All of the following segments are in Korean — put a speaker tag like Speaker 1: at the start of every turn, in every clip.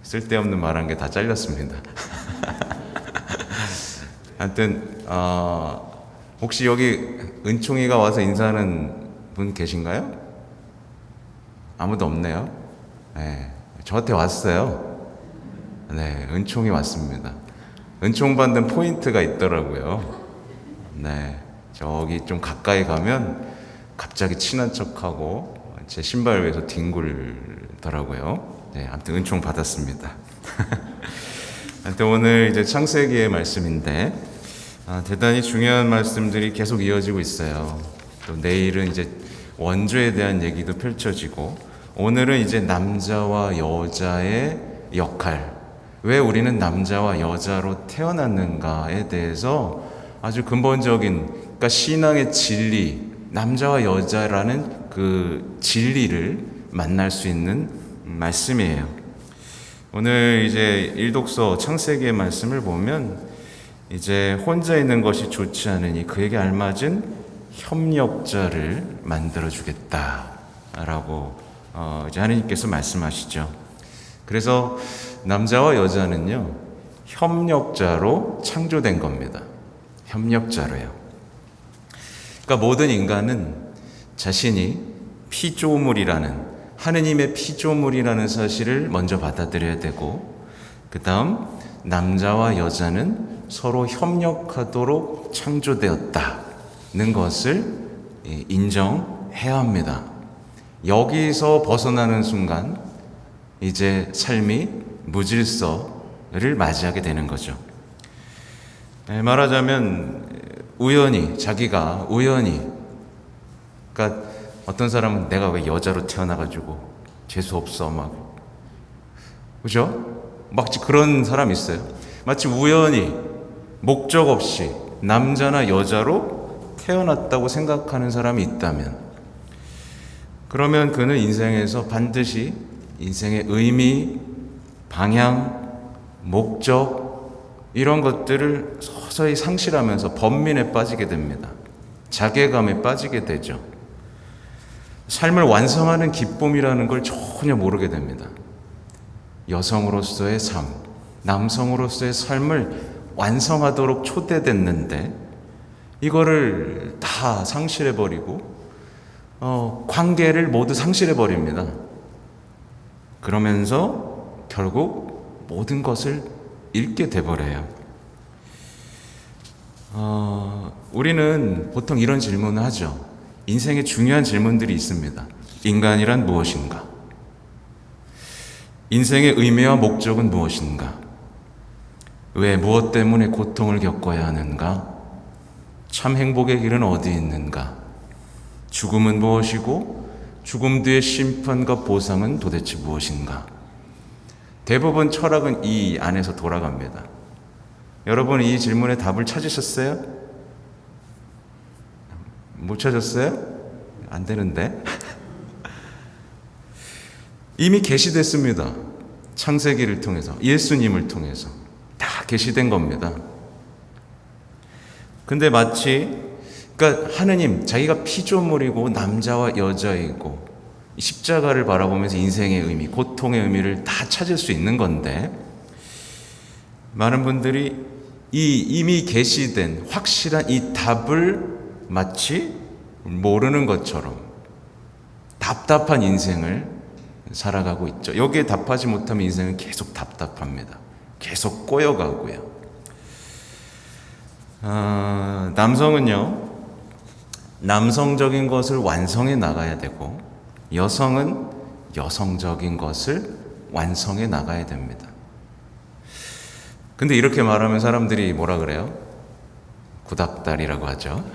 Speaker 1: 쓸데없는 말한 게 다 잘렸습니다. 하여튼 혹시 여기 은총이가 와서 인사하는 분 계신가요? 아무도 없네요. 네, 저한테 왔어요. 네, 은총이 왔습니다. 은총 받는 포인트가 있더라고요. 네, 저기 좀 가까이 가면 갑자기 친한 척하고 제 신발 위에서 뒹굴더라고요. 네, 아무튼 은총 받았습니다. 하여튼 오늘 이제 창세기의 말씀인데 대단히 중요한 말씀들이 계속 이어지고 있어요. 또 내일은 이제 원죄에 대한 얘기도 펼쳐지고, 오늘은 이제 남자와 여자의 역할, 왜 우리는 남자와 여자로 태어났는가에 대해서 아주 근본적인, 그러니까 신앙의 진리, 남자와 여자라는 그 진리를 만날 수 있는 말씀이에요. 오늘 이제 일독서 창세기의 말씀을 보면 이제 혼자 있는 것이 좋지 않으니 그에게 알맞은 협력자를 만들어 주겠다라고 이제 하나님께서 말씀하시죠. 그래서 남자와 여자는요, 협력자로 창조된 겁니다. 협력자로요. 그러니까 모든 인간은 자신이 피조물이라는, 하느님의 피조물이라는 사실을 먼저 받아들여야 되고, 그 다음 남자와 여자는 서로 협력하도록 창조되었다는 것을 인정해야 합니다. 여기서 벗어나는 순간 이제 삶이 무질서를 맞이하게 되는 거죠. 말하자면 자기가 우연히, 그러니까 어떤 사람은 내가 왜 여자로 태어나가지고 재수없어 막, 그죠? 마치 그런 사람 있어요. 마치 우연히 목적 없이 남자나 여자로 태어났다고 생각하는 사람이 있다면, 그러면 그는 인생에서 반드시 인생의 의미, 방향, 목적, 이런 것들을 서서히 상실하면서 번민에 빠지게 됩니다. 자괴감에 빠지게 되죠. 삶을 완성하는 기쁨이라는 걸 전혀 모르게 됩니다. 여성으로서의 삶, 남성으로서의 삶을 완성하도록 초대됐는데 이거를 다 상실해버리고 관계를 모두 상실해버립니다. 그러면서 결국 모든 것을 잃게 돼버려요. 우리는 보통 이런 질문을 하죠. 인생에 중요한 질문들이 있습니다. 인간이란 무엇인가? 인생의 의미와 목적은 무엇인가? 왜, 무엇 때문에 고통을 겪어야 하는가? 참 행복의 길은 어디 있는가? 죽음은 무엇이고 죽음 뒤의 심판과 보상은 도대체 무엇인가? 대부분 철학은 이 안에서 돌아갑니다. 여러분, 이 질문에 답을 찾으셨어요? 못 찾았어요? 안 되는데. 이미 계시됐습니다. 창세기를 통해서, 예수님을 통해서 다 계시된 겁니다. 근데 그러니까 하느님, 자기가 피조물이고 남자와 여자이고 십자가를 바라보면서 인생의 의미, 고통의 의미를 다 찾을 수 있는 건데, 많은 분들이 이미 계시된 확실한 이 답을 마치 모르는 것처럼 답답한 인생을 살아가고 있죠. 여기에 답하지 못하면 인생은 계속 답답합니다. 계속 꼬여가고요. 남성은요, 남성적인 것을 완성해 나가야 되고, 여성은 여성적인 것을 완성해 나가야 됩니다. 근데 이렇게 말하면 사람들이 뭐라 그래요? 구닥다리라고 하죠.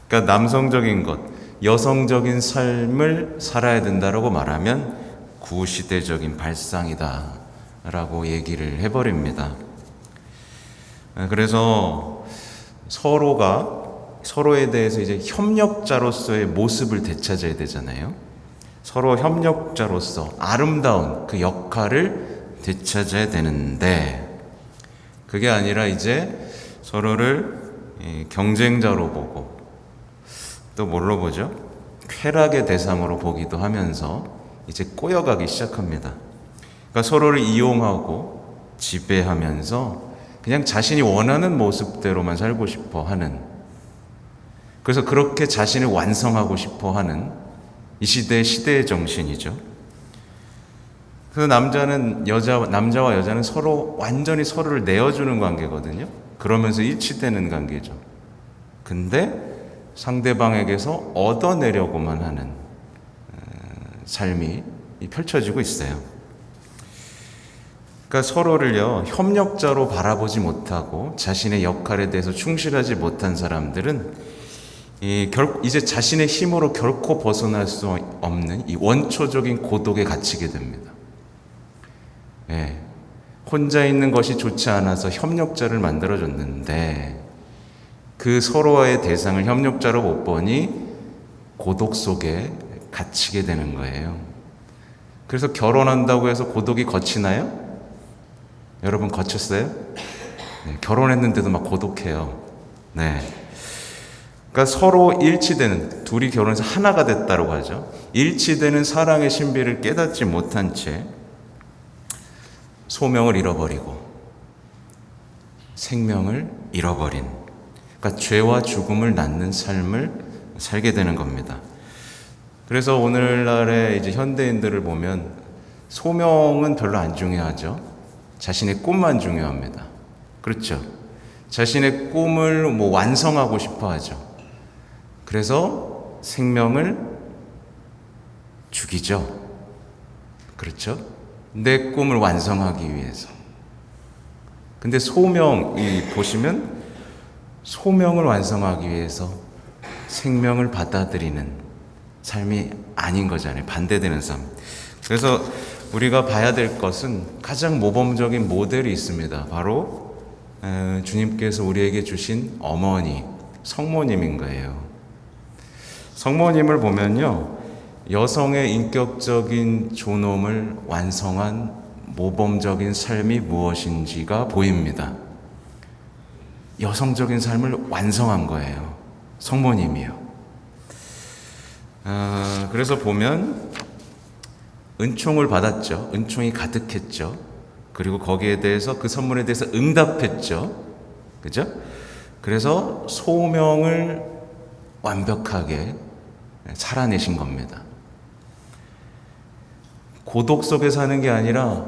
Speaker 1: 그러니까 남성적인 것, 여성적인 삶을 살아야 된다라고 말하면 구시대적인 발상이다 라고 얘기를 해버립니다. 그래서 서로에 대해서 이제 협력자로서의 모습을 되찾아야 되잖아요. 서로 협력자로서 아름다운 그 역할을 되찾아야 되는데, 그게 아니라 이제 서로를 경쟁자로 보고, 또 뭘로 보죠? 쾌락의 대상으로 보기도 하면서 이제 꼬여가기 시작합니다. 그러니까 서로를 이용하고 지배하면서 그냥 자신이 원하는 모습대로만 살고 싶어 하는, 그래서 그렇게 자신을 완성하고 싶어 하는 이 시대의 정신이죠. 그래서 남자와 여자는 서로 완전히 서로를 내어주는 관계거든요. 그러면서 일치되는 관계죠. 근데 상대방에게서 얻어내려고만 하는 삶이 펼쳐지고 있어요. 그러니까 서로를요, 협력자로 바라보지 못하고 자신의 역할에 대해서 충실하지 못한 사람들은 이제 자신의 힘으로 결코 벗어날 수 없는 이 원초적인 고독에 갇히게 됩니다. 예, 혼자 있는 것이 좋지 않아서 협력자를 만들어줬는데 그 서로의 대상을 협력자로 못 보니 고독 속에 갇히게 되는 거예요. 그래서 결혼한다고 해서 고독이 거치나요? 여러분 거쳤어요? 네, 결혼했는데도 막 고독해요. 네. 그러니까 서로 일치되는, 둘이 결혼해서 하나가 됐다고 하죠. 일치되는 사랑의 신비를 깨닫지 못한 채 소명을 잃어버리고 생명을 잃어버린, 그러니까 죄와 죽음을 낳는 삶을 살게 되는 겁니다. 그래서 오늘날의 이제 현대인들을 보면 소명은 별로 안 중요하죠. 자신의 꿈만 중요합니다. 그렇죠. 자신의 꿈을 완성하고 싶어 하죠. 그래서 생명을 죽이죠. 그렇죠? 내 꿈을 완성하기 위해서. 근데 소명이 보시면 소명을 완성하기 위해서 생명을 받아들이는 삶이 아닌 거잖아요. 반대되는 삶. 그래서 우리가 봐야 될 것은 가장 모범적인 모델이 있습니다. 바로 주님께서 우리에게 주신 어머니, 성모님인 거예요. 성모님을 보면요, 여성의 인격적인 존엄을 완성한 모범적인 삶이 무엇인지가 보입니다. 여성적인 삶을 완성한 거예요. 성모님이요. 그래서 보면 은총을 받았죠. 은총이 가득했죠. 그리고 거기에 대해서, 그 선물에 대해서 응답했죠. 그죠? 그래서 소명을 완벽하게 살아내신 겁니다. 고독 속에 사는 게 아니라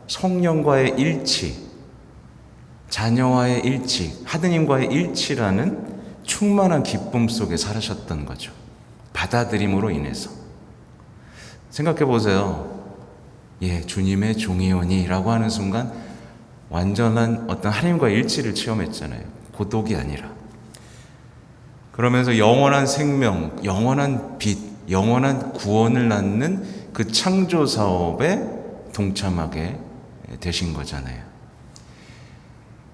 Speaker 1: 성령과의 일치, 자녀와의 일치, 하느님과의 일치라는 충만한 기쁨 속에 살으셨던 거죠. 받아들임으로 인해서. 생각해 보세요. 예, 주님의 종이오니라고 하는 순간 완전한 어떤 하나님과의 일치를 체험했잖아요. 고독이 아니라. 그러면서 영원한 생명, 영원한 빛, 영원한 구원을 낳는 그 창조 사업에 동참하게 되신 거잖아요.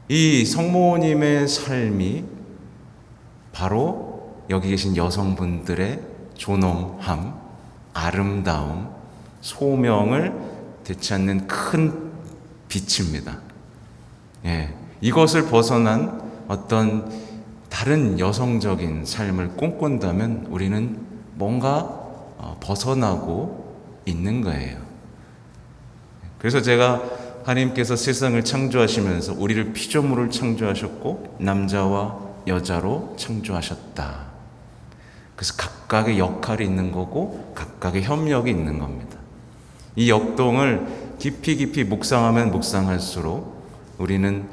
Speaker 1: 이 성모님의 삶이 바로 여기 계신 여성분들의 존엄함, 아름다움, 소명을 되찾는 큰 빛입니다. 예, 이것을 벗어난 어떤 다른 여성적인 삶을 꿈꾼다면 우리는 뭔가 벗어나고 있는 거예요. 그래서 제가 하나님께서 세상을 창조하시면서 우리를 피조물을 창조하셨고 남자와 여자로 창조하셨다. 그래서 각각의 역할이 있는 거고 각각의 협력이 있는 겁니다. 이 역동을 깊이 묵상하면 묵상할수록 우리는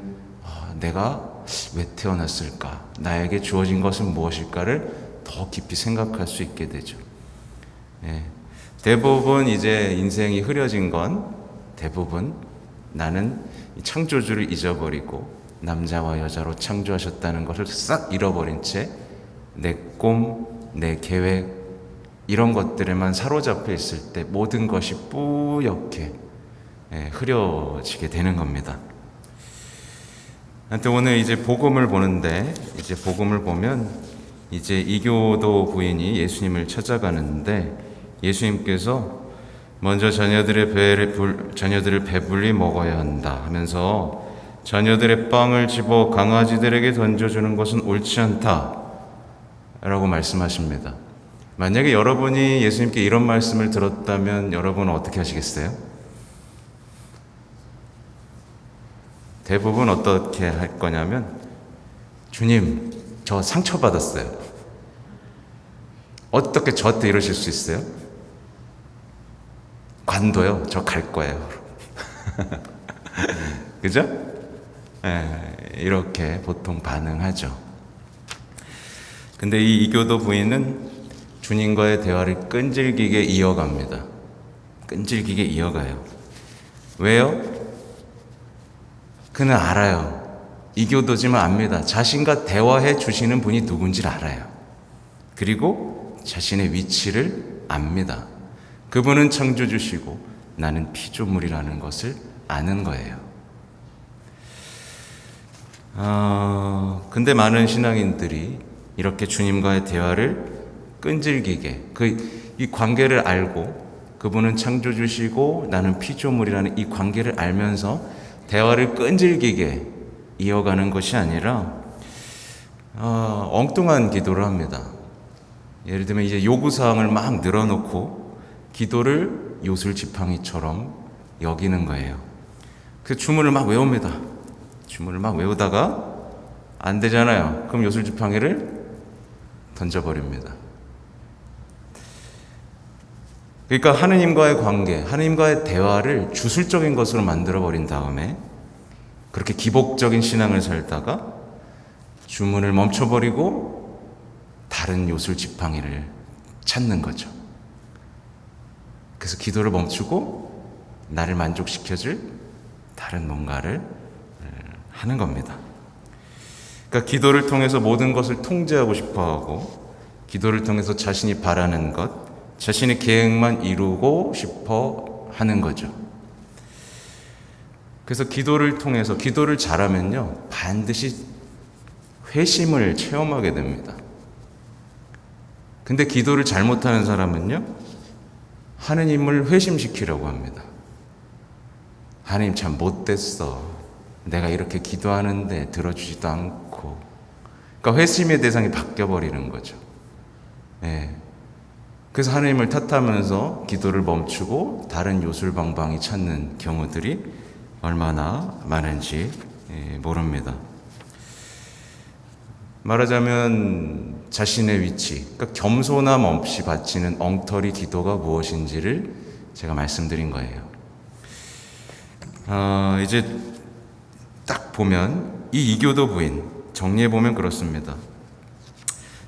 Speaker 1: 내가 왜 태어났을까? 나에게 주어진 것은 무엇일까를 더 깊이 생각할 수 있게 되죠. 예. 대부분 이제 인생이 흐려진 건 대부분 나는 창조주를 잊어버리고 남자와 여자로 창조하셨다는 것을 싹 잃어버린 채 내 꿈, 내 계획 이런 것들에만 사로잡혀 있을 때 모든 것이 뿌옇게 흐려지게 되는 겁니다. 하여튼 오늘 이제 복음을 보는데, 이제 복음을 보면 이제 이교도 부인이 예수님을 찾아가는데 예수님께서 먼저 자녀들을 배불리 먹어야 한다 하면서 자녀들의 빵을 집어 강아지들에게 던져주는 것은 옳지 않다 라고 말씀하십니다. 만약에 여러분이 예수님께 이런 말씀을 들었다면 여러분은 어떻게 하시겠어요? 대부분 어떻게 할 거냐면, 주님, 저 상처받았어요. 어떻게 저한테 이러실 수 있어요? 관둬요. 저 갈 거예요. 그죠? 이렇게 보통 반응하죠. 근데 이 이교도 부인은 주님과의 대화를 끈질기게 이어갑니다. 끈질기게 이어가요. 왜요? 그는 알아요. 이교도지만 압니다. 자신과 대화해 주시는 분이 누군지를 알아요. 그리고 자신의 위치를 압니다. 그분은 창조주시고 나는 피조물이라는 것을 아는 거예요. 근데 많은 신앙인들이 이렇게 주님과의 대화를 끈질기게, 이 관계를 알고, 그분은 창조주시고 나는 피조물이라는 이 관계를 알면서 대화를 끈질기게 이어가는 것이 아니라 엉뚱한 기도를 합니다. 예를 들면 이제 요구사항을 막 늘어놓고 기도를 요술지팡이처럼 여기는 거예요. 그래서 주문을 막 외웁니다. 주문을 막 외우다가 안 되잖아요. 그럼 요술지팡이를 던져버립니다. 그러니까 하느님과의 관계, 하느님과의 대화를 주술적인 것으로 만들어버린 다음에 그렇게 기복적인 신앙을 살다가 주문을 멈춰버리고 다른 요술지팡이를 찾는 거죠. 그래서 기도를 멈추고 나를 만족시켜줄 다른 뭔가를 하는 겁니다. 그러니까 기도를 통해서 모든 것을 통제하고 싶어하고, 기도를 통해서 자신이 바라는 것, 자신의 계획만 이루고 싶어 하는 거죠. 그래서 기도를 통해서, 기도를 잘하면요, 반드시 회심을 체험하게 됩니다. 근데 기도를 잘못하는 사람은요, 하느님을 회심시키려고 합니다. 하느님 참 못됐어. 내가 이렇게 기도하는데 들어주지도 않고. 그러니까 회심의 대상이 바뀌어버리는 거죠. 그래서 하느님을 탓하면서 기도를 멈추고 다른 요술방방이 찾는 경우들이 얼마나 많은지 모릅니다. 말하자면 자신의 위치, 그러니까 겸손함 없이 바치는 엉터리 기도가 무엇인지를 제가 말씀드린 거예요. 이제 딱 보면 이 이교도 부인 정리해보면 그렇습니다.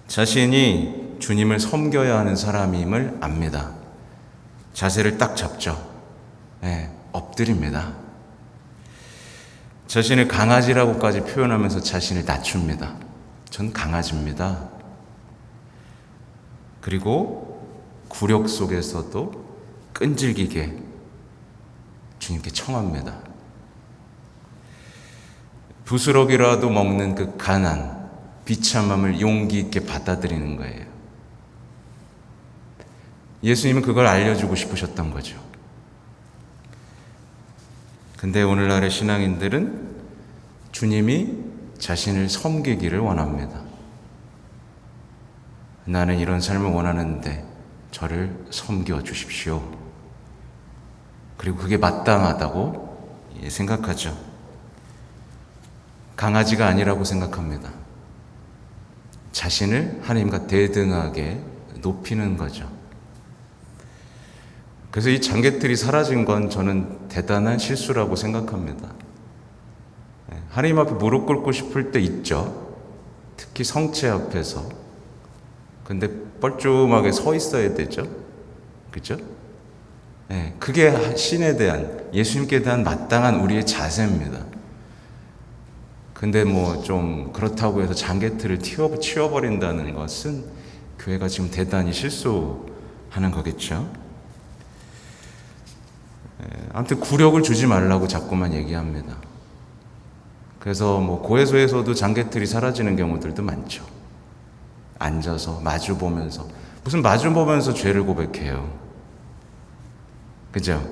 Speaker 1: 자신이 주님을 섬겨야 하는 사람임을 압니다. 자세를 딱 잡죠. 엎드립니다. 자신을 강아지라고까지 표현하면서 자신을 낮춥니다. 전 강아지입니다. 그리고 굴욕 속에서도 끈질기게 주님께 청합니다. 부스럭이라도 먹는 그 가난, 비참함을 용기 있게 받아들이는 거예요. 예수님은 그걸 알려주고 싶으셨던 거죠. 근데 오늘날의 신앙인들은 주님이 자신을 섬기기를 원합니다. 나는 이런 삶을 원하는데 저를 섬겨 주십시오. 그리고 그게 마땅하다고 생각하죠. 강아지가 아니라고 생각합니다. 자신을 하나님과 대등하게 높이는 거죠. 그래서 이 장개틀이 사라진 건 저는 대단한 실수라고 생각합니다. 하나님 앞에 무릎 꿇고 싶을 때 있죠. 특히 성체 앞에서. 근데 뻘쭘하게 서 있어야 되죠. 그죠? 그게 신에 대한, 예수님께 대한 마땅한 우리의 자세입니다. 근데 좀 그렇다고 해서 장개틀을 치워버린다는 것은 교회가 지금 대단히 실수하는 거겠죠. 아무튼 굴욕을 주지 말라고 자꾸만 얘기합니다. 그래서 고해소에서도 장개틀이 사라지는 경우들도 많죠. 앉아서 마주 보면서, 무슨 마주 보면서 죄를 고백해요. 그죠?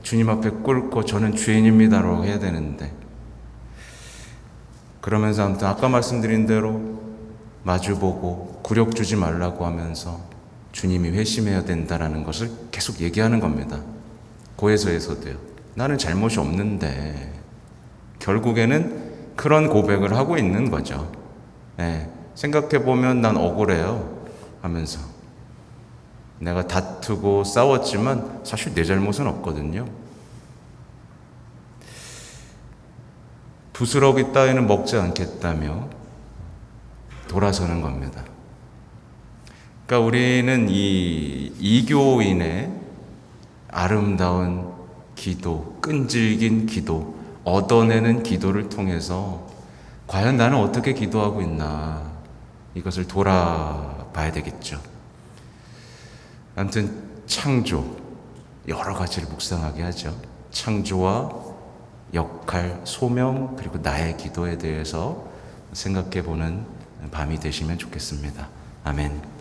Speaker 1: 주님 앞에 꿇고 저는 죄인입니다라고 해야 되는데, 그러면서 아무튼 아까 말씀드린 대로 마주보고 굴욕 주지 말라고 하면서 주님이 회심해야 된다라는 것을 계속 얘기하는 겁니다. 고해서에서도요. 나는 잘못이 없는데 결국에는 그런 고백을 하고 있는 거죠. 예, 생각해보면 난 억울해요 하면서 내가 다투고 싸웠지만 사실 내 잘못은 없거든요. 부스러기 따위는 먹지 않겠다며 돌아서는 겁니다. 그러니까 우리는 이 이교인의 아름다운 기도, 끈질긴 기도, 얻어내는 기도를 통해서 과연 나는 어떻게 기도하고 있나 이것을 돌아봐야 되겠죠. 아무튼 창조, 여러 가지를 묵상하게 하죠. 창조와 역할, 소명, 그리고 나의 기도에 대해서 생각해 보는 밤이 되시면 좋겠습니다. 아멘.